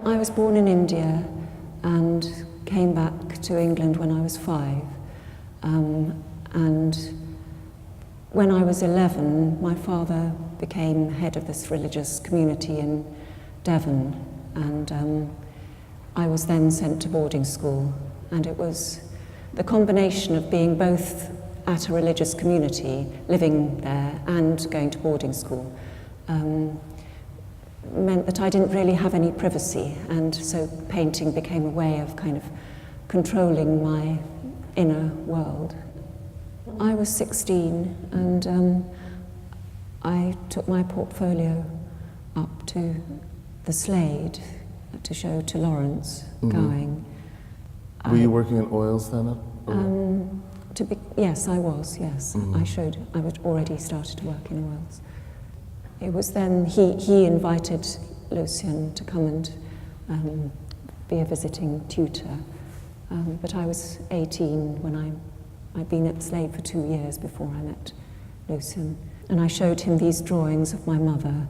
I was born in India and came back to England when I was 5. And when I was 11, my father became head of this religious community in Devon, and I was then sent to boarding school. And it was the combination of being both at a religious community, living there, and going to boarding school, meant that I didn't really have any privacy, and so painting became a way of kind of controlling my inner world. I was 16, and I took my portfolio up to the Slade to show to Lawrence Gowing. Were you working in oils then? Yes, I was, yes. I had already started to work in oils. It was then he invited Lucien to come and be a visiting tutor. But I was 18 when I'd been at Slade for 2 years before I met Lucien. And I showed him these drawings of my mother.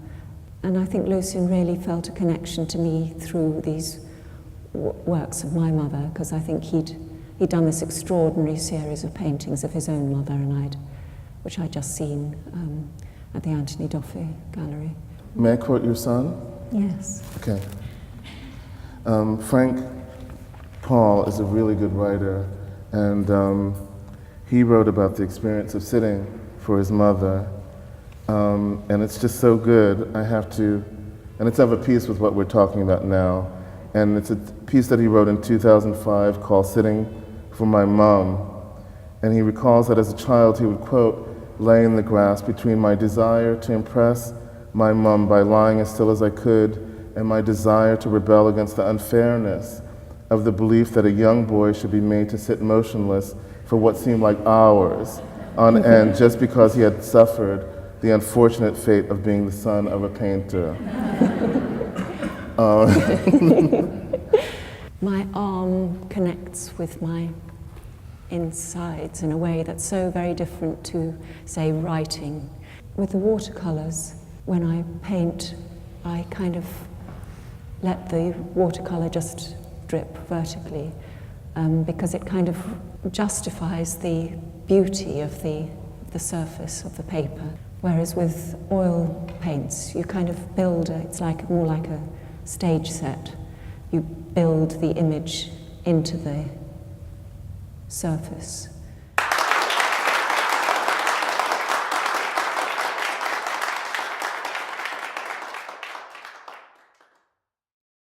And I think Lucien really felt a connection to me through these works of my mother, because I think he'd done this extraordinary series of paintings of his own mother, which I'd just seen at the Anthony Doffey Gallery. May I quote your son? Yes. Okay. Frank Paul is a really good writer, and he wrote about the experience of sitting for his mother, and it's just so good. And it's of a piece with what we're talking about now, and it's a piece that he wrote in 2005 called Sitting for My Mom, and he recalls that as a child he would, quote, lay in the grass between my desire to impress my mom by lying as still as I could and my desire to rebel against the unfairness of the belief that a young boy should be made to sit motionless for what seemed like hours on end just because he had suffered the unfortunate fate of being the son of a painter. My arm connects with my insides in a way that's so very different to, say, writing. With the watercolors, when I paint, I kind of let the watercolor just drip vertically, because it kind of justifies the beauty of the surface of the paper. Whereas with oil paints, you kind of build it's more like a stage set. You build the image into the surface.